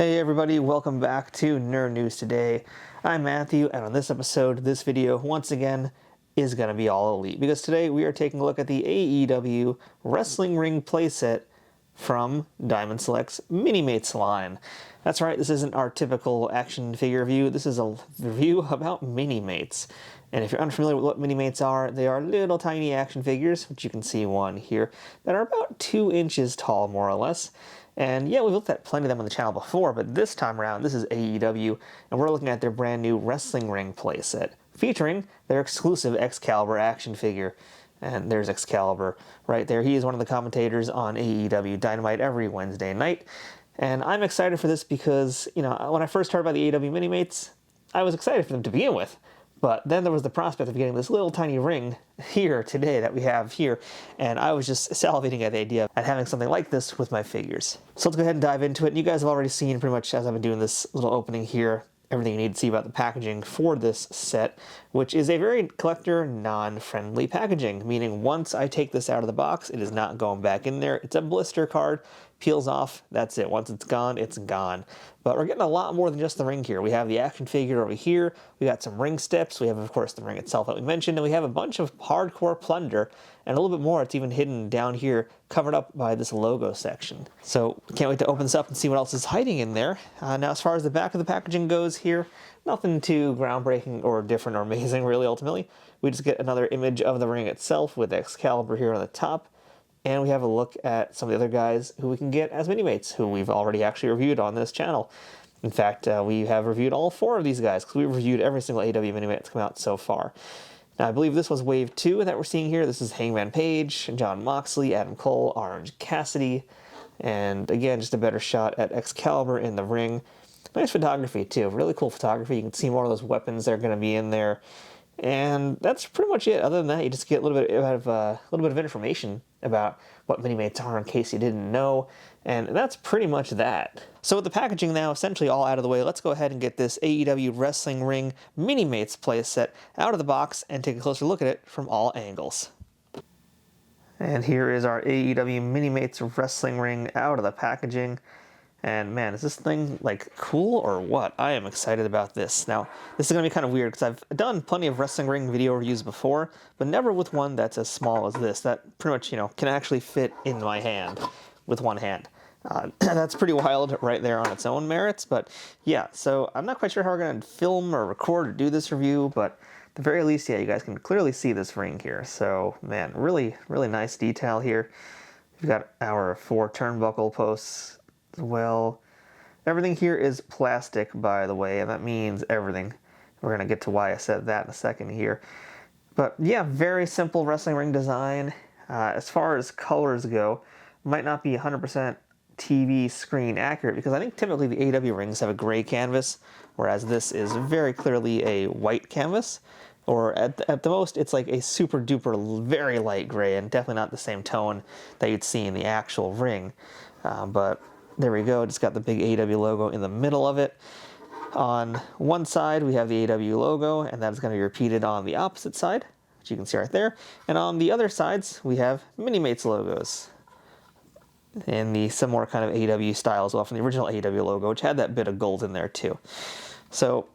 Hey everybody, welcome back to Nerd News Today. I'm Matthew, and on this episode, this video, once again, is going to be all Elite. Because today we are taking a look at the AEW Wrestling Ring playset from Diamond Select's Minimates line. That's right, this isn't our typical action figure review, this is a review about Minimates. And if you're unfamiliar with what Minimates are, they are little tiny action figures, which you can see one here, that are about 2 inches tall, more or less. And yeah, we've looked at plenty of them on the channel before, but this time around, this is AEW, and we're looking at their brand new Wrestling Ring playset, featuring their exclusive Excalibur action figure. And there's Excalibur right there. He is one of the commentators on AEW Dynamite every Wednesday night. And I'm excited for this because, you know, when I first heard about the AEW Minimates, I was excited for them to begin with. But then there was the prospect of getting this little tiny ring here today that we have here, and I was just salivating at the idea of having something like this with my figures. So let's go ahead and dive into it. And you guys have already seen pretty much as I've been doing this little opening here, everything you need to see about the packaging for this set, which is a very collector non-friendly packaging, meaning once I take this out of the box, it is not going back in there. It's a blister card, peels off, that's it. Once it's gone, it's gone. But we're getting a lot more than just the ring here. We have the action figure over here, we got some ring steps, we have of course the ring itself that we mentioned, and we have a bunch of hardcore plunder, and a little bit more. It's even hidden down here, covered up by this logo section. So can't wait to open this up and see what else is hiding in there. Now as far as the back of the packaging goes here, nothing too groundbreaking or different or amazing really ultimately. We just get another image of the ring itself with Excalibur here on the top. And we have a look at some of the other guys who we can get as Minimates, who we've already actually reviewed on this channel. In fact, we have reviewed all 4 of these guys, because we've reviewed every single AEW Minimate that's come out so far. Now, I believe this was Wave 2 that we're seeing here. This is Hangman Page, John Moxley, Adam Cole, Orange Cassidy, and again, just a better shot at Excalibur in the ring. Nice photography, too. Really cool photography. You can see more of those weapons that are going to be in there. And that's pretty much it. Other than that, you just get a little bit of information about what Minimates are in case you didn't know, and that's pretty much that. So with the packaging now essentially all out of the way, let's go ahead and get this AEW Wrestling Ring Minimates playset out of the box and take a closer look at it from all angles. And here is our AEW Minimates Wrestling Ring out of the packaging. And man, is this thing like cool or what? I am excited about this. Now, this is going to be kind of weird because I've done plenty of wrestling ring video reviews before, but never with one that's as small as this, that pretty much, you know, can actually fit in my hand with one hand. That's pretty wild right there on its own merits, but yeah, so I'm not quite sure how we're going to film or record or do this review, but at the very least, yeah, you guys can clearly see this ring here. So, man, really, really nice detail here. We've got our 4 turnbuckle posts as well. Everything here is plastic, by the way, and that means everything. We're going to get to why I said that in a second here. But yeah, very simple wrestling ring design. As far as colors go, might not be 100% TV screen accurate because I think typically the AEW rings have a gray canvas, whereas this is very clearly a white canvas. Or at the most, it's like a super duper very light gray and definitely not the same tone that you'd see in the actual ring. But there we go, just got the big AEW logo in the middle of it. On one side, we have the AEW logo, and that is going to be repeated on the opposite side, which you can see right there. And on the other sides, we have Minimates logos in the similar kind of AEW style as well from the original AEW logo, which had that bit of gold in there too. So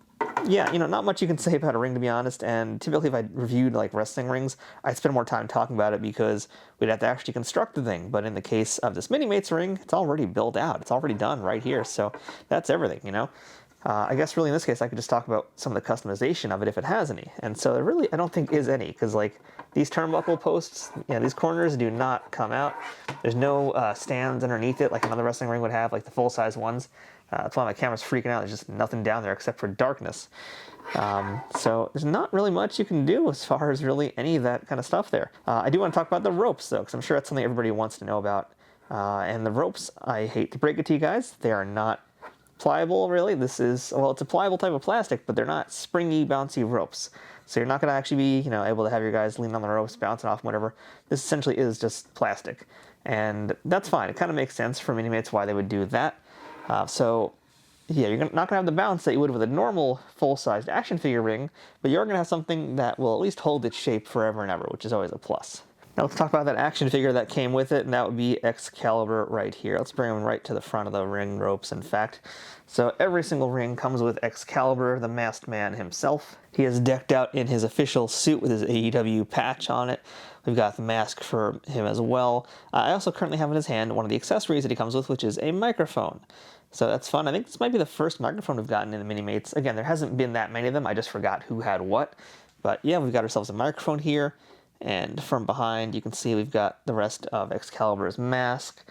yeah, you know, not much you can say about a ring, to be honest, and typically if I reviewed like wrestling rings, I'd spend more time talking about it because we'd have to actually construct the thing, but in the case of this Minimates ring, it's already built out, it's already done right here, so that's everything, you know? I guess really in this case I could just talk about some of the customization of it if it has any, and so there really, I don't think is any, because like these turnbuckle posts, you know, these corners do not come out, there's no stands underneath it like another wrestling ring would have, like the full-size ones. That's why my camera's freaking out. There's just nothing down there except for darkness. So there's not really much you can do as far as really any of that kind of stuff there. I do want to talk about the ropes, though, because I'm sure that's something everybody wants to know about. And the ropes, I hate to break it to you guys, they are not pliable, really. This is, well, it's a pliable type of plastic, but they're not springy, bouncy ropes. So you're not going to actually be, you know, able to have your guys lean on the ropes, bouncing off, whatever. This essentially is just plastic. And that's fine. It kind of makes sense for Minimates why they would do that. So, yeah, you're not going to have the bounce that you would with a normal full-sized action figure ring, but you're going to have something that will at least hold its shape forever and ever, which is always a plus. Now let's talk about that action figure that came with it, and that would be Excalibur right here. Let's bring him right to the front of the ring ropes, in fact. So every single ring comes with Excalibur, the masked man himself. He is decked out in his official suit with his AEW patch on it. We've got the mask for him as well. I also currently have in his hand one of the accessories that he comes with, which is a microphone. So that's fun. I think this might be the first microphone we've gotten in the Minimates. Again, there hasn't been that many of them. I just forgot who had what. But yeah, we've got ourselves a microphone here. And from behind, you can see we've got the rest of Excalibur's mask.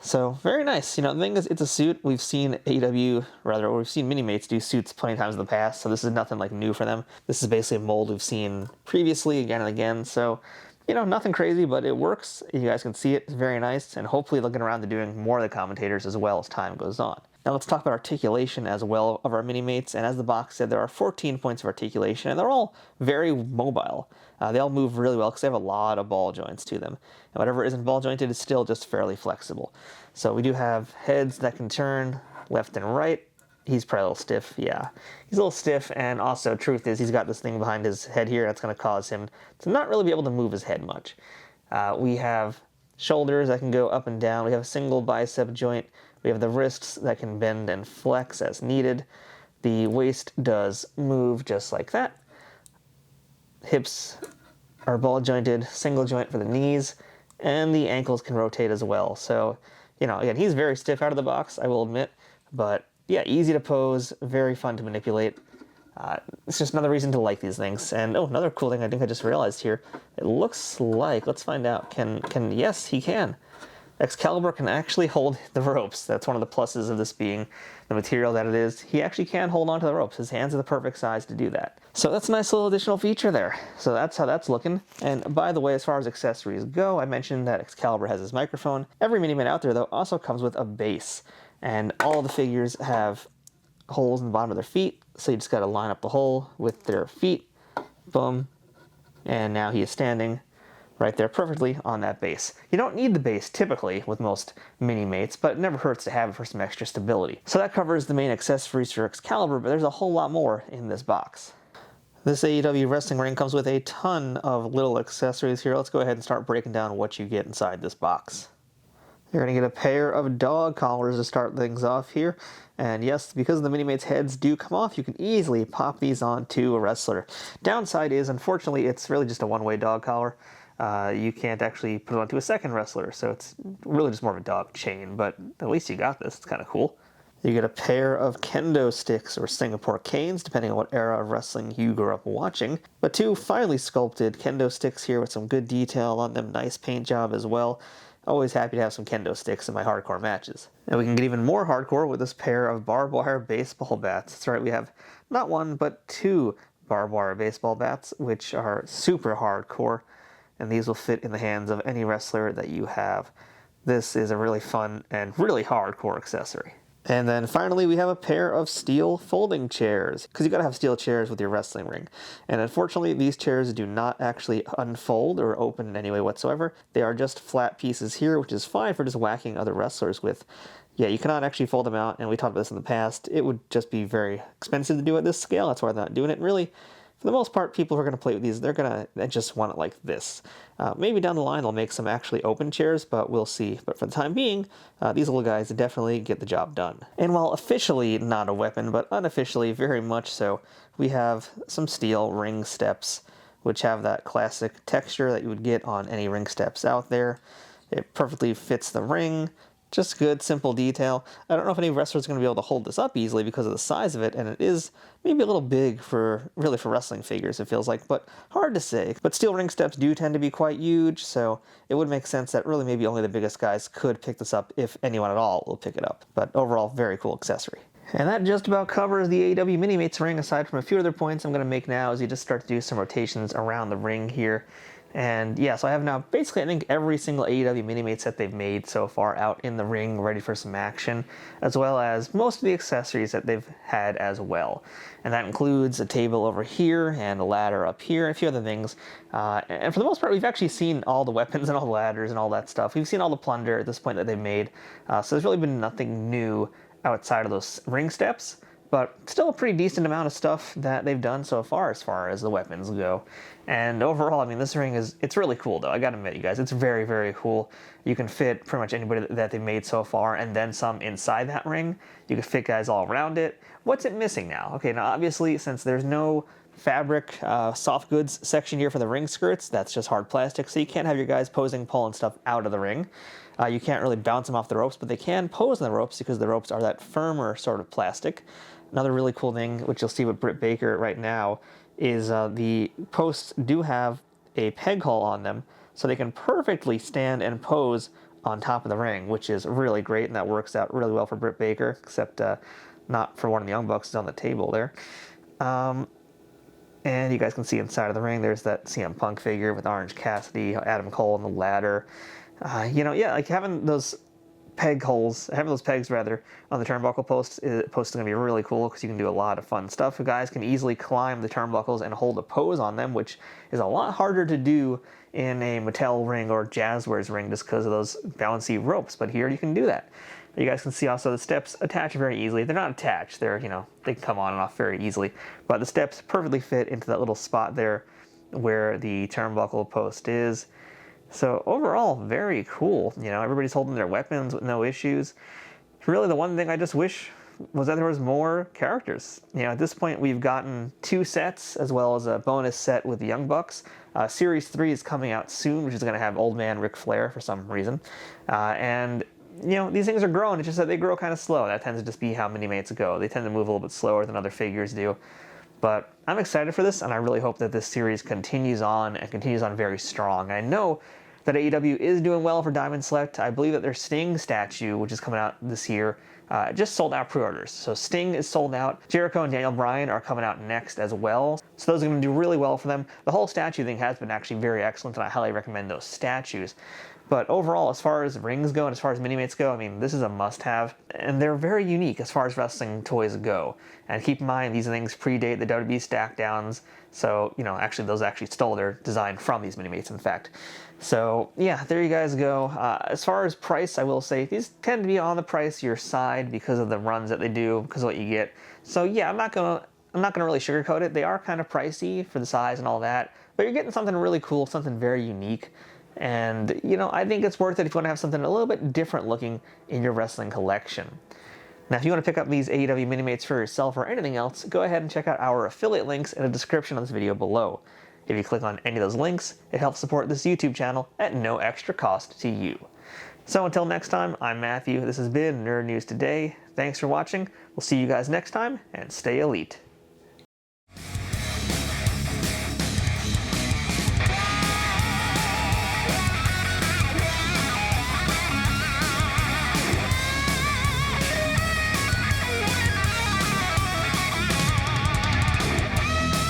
So, very nice. You know, the thing is, it's a suit. We've seen we've seen Minimates do suits plenty of times in the past, so this is nothing like new for them. This is basically a mold we've seen previously again and again, so, you know, nothing crazy, but it works. You guys can see it. It's very nice, and hopefully looking around to doing more of the commentators as well as time goes on. Now let's talk about articulation as well of our Minimates, and as the box said, there are 14 points of articulation, and they're all very mobile. They all move really well because they have a lot of ball joints to them, and whatever isn't ball jointed is still just fairly flexible. So we do have heads that can turn left and right. He's probably a little stiff, yeah. He's a little stiff, and also, truth is, he's got this thing behind his head here that's going to cause him to not really be able to move his head much. We have shoulders that can go up and down. We have a single bicep joint. We have the wrists that can bend and flex as needed. The waist does move just like that. Hips are ball jointed, single joint for the knees, and the ankles can rotate as well. So, you know, again, he's very stiff out of the box, I will admit, but yeah, easy to pose, very fun to manipulate. It's just another reason to like these things. And oh, another cool thing I think I just realized here. It looks like, let's find out, yes, he can. Excalibur can actually hold the ropes. That's one of the pluses of this being the material that it is. He actually can hold onto the ropes. His hands are the perfect size to do that. So that's a nice little additional feature there. So that's how that's looking. And by the way, as far as accessories go, I mentioned that Excalibur has his microphone. Every Minimate out there, though, also comes with a base. And all the figures have holes in the bottom of their feet. So you just got to line up the hole with their feet. Boom. And now he is standing right there perfectly on that base. You don't need the base typically with most Minimates, but it never hurts to have it for some extra stability. So that covers the main accessories for Excalibur, but there's a whole lot more in this box. This AEW wrestling ring comes with a ton of little accessories here. Let's go ahead and start breaking down what you get inside this box. You're going to get a pair of dog collars to start things off here. And yes, because the Minimates' heads do come off, you can easily pop these onto a wrestler. Downside is, unfortunately, it's really just a one-way dog collar. You can't actually put it onto a second wrestler, so it's really just more of a dog chain, but at least you got this. It's kind of cool. You get a pair of kendo sticks or Singapore canes, depending on what era of wrestling you grew up watching. But two finely sculpted kendo sticks here with some good detail on them, nice paint job as well. Always happy to have some kendo sticks in my hardcore matches. And we can get even more hardcore with this pair of barbed wire baseball bats. That's right, we have not one, but two barbed wire baseball bats, which are super hardcore. And these will fit in the hands of any wrestler that you have. This is a really fun and really hardcore accessory. And then finally, we have a pair of steel folding chairs, because you gotta have steel chairs with your wrestling ring. And unfortunately, these chairs do not actually unfold or open in any way whatsoever. They are just flat pieces here, which is fine for just whacking other wrestlers with. Yeah, you cannot actually fold them out, and we talked about this in the past. It would just be very expensive to do at this scale. That's why they're not doing it. Really, for the most part, people who are going to play with these, they're going to just want it like this. Maybe down the line they'll make some actually open chairs, but we'll see. But for the time being, these little guys definitely get the job done. And while officially not a weapon, but unofficially very much so, we have some steel ring steps, which have that classic texture that you would get on any ring steps out there. It perfectly fits the ring. Just good, simple detail. I don't know if any wrestler's going to be able to hold this up easily because of the size of it, and it is maybe a little big for wrestling figures, it feels like, but hard to say. But steel ring steps do tend to be quite huge, so it would make sense that really maybe only the biggest guys could pick this up, if anyone at all will pick it up. But overall, very cool accessory. And that just about covers the AEW Minimates ring, aside from a few other points I'm going to make now as you just start to do some rotations around the ring here. And yeah, so I have now basically I think every single AEW Minimates set they've made so far out in the ring, ready for some action, as well as most of the accessories that they've had as well. And that includes a table over here and a ladder up here and a few other things. And for the most part, we've actually seen all the weapons and all the ladders and all that stuff. We've seen all the plunder at this point that they've made. So there's really been nothing new outside of those ring steps. but still a pretty decent amount of stuff that they've done so far as the weapons go. And overall, I mean, this ring it's really cool though. I gotta admit, you guys, it's very, very cool. You can fit pretty much anybody that they've made so far, and then some inside that ring. You can fit guys all around it. What's it missing now? Okay, now obviously, since there's no fabric soft goods section here for the ring skirts, that's just hard plastic, so you can't have your guys posing, pulling stuff out of the ring. You can't really bounce them off the ropes, but they can pose on the ropes because the ropes are that firmer sort of plastic. Another really cool thing, which you'll see with Britt Baker right now, is the posts do have a peg hole on them, so they can perfectly stand and pose on top of the ring, which is really great, and that works out really well for Britt Baker, except not for one of the Young Bucks on the table there. And you guys can see inside of the ring, there's that CM Punk figure with Orange Cassidy, Adam Cole on the ladder. Yeah, like having those pegs rather, on the turnbuckle posts is going to be really cool because you can do a lot of fun stuff. You guys can easily climb the turnbuckles and hold a pose on them, which is a lot harder to do in a Mattel ring or Jazzwares ring just because of those bouncy ropes. But here you can do that. You guys can see also the steps attach very easily. They're not attached. They're, they can come on and off very easily. But the steps perfectly fit into that little spot there where the turnbuckle post is. So overall, very cool. Everybody's holding their weapons with no issues. Really, the one thing I just wish was that there was more characters. At this point, we've gotten 2 sets as well as a bonus set with the Young Bucks. Series 3 is coming out soon, which is going to have Old Man Ric Flair for some reason. And these things are growing. It's just that they grow kind of slow. That tends to just be how Minimates go. They tend to move a little bit slower than other figures do. But I'm excited for this, and I really hope that this series continues on and continues on very strong. I know that AEW is doing well for Diamond Select. I believe that their Sting statue, which is coming out this year, just sold out pre-orders. So Sting is sold out. Jericho and Daniel Bryan are coming out next as well. So those are going to do really well for them. The whole statue thing has been actually very excellent, and I highly recommend those statues. But overall, as far as rings go and as far as Minimates go, I mean, this is a must-have, and they're very unique as far as wrestling toys go. And keep in mind, these things predate the WWE stack downs, so, actually, those actually stole their design from these Minimates, in fact. So, yeah, there you guys go. As far as price, I will say, these tend to be on the pricier side because of the runs that they do, because of what you get. So, yeah, I'm not gonna really sugarcoat it. They are kind of pricey for the size and all that, but you're getting something really cool, something very unique. And, I think it's worth it if you want to have something a little bit different looking in your wrestling collection. Now, if you want to pick up these AEW Minimates for yourself or anything else, go ahead and check out our affiliate links in the description of this video below. If you click on any of those links, it helps support this YouTube channel at no extra cost to you. So until next time, I'm Matthew. This has been Nerd News Today. Thanks for watching. We'll see you guys next time, and stay elite.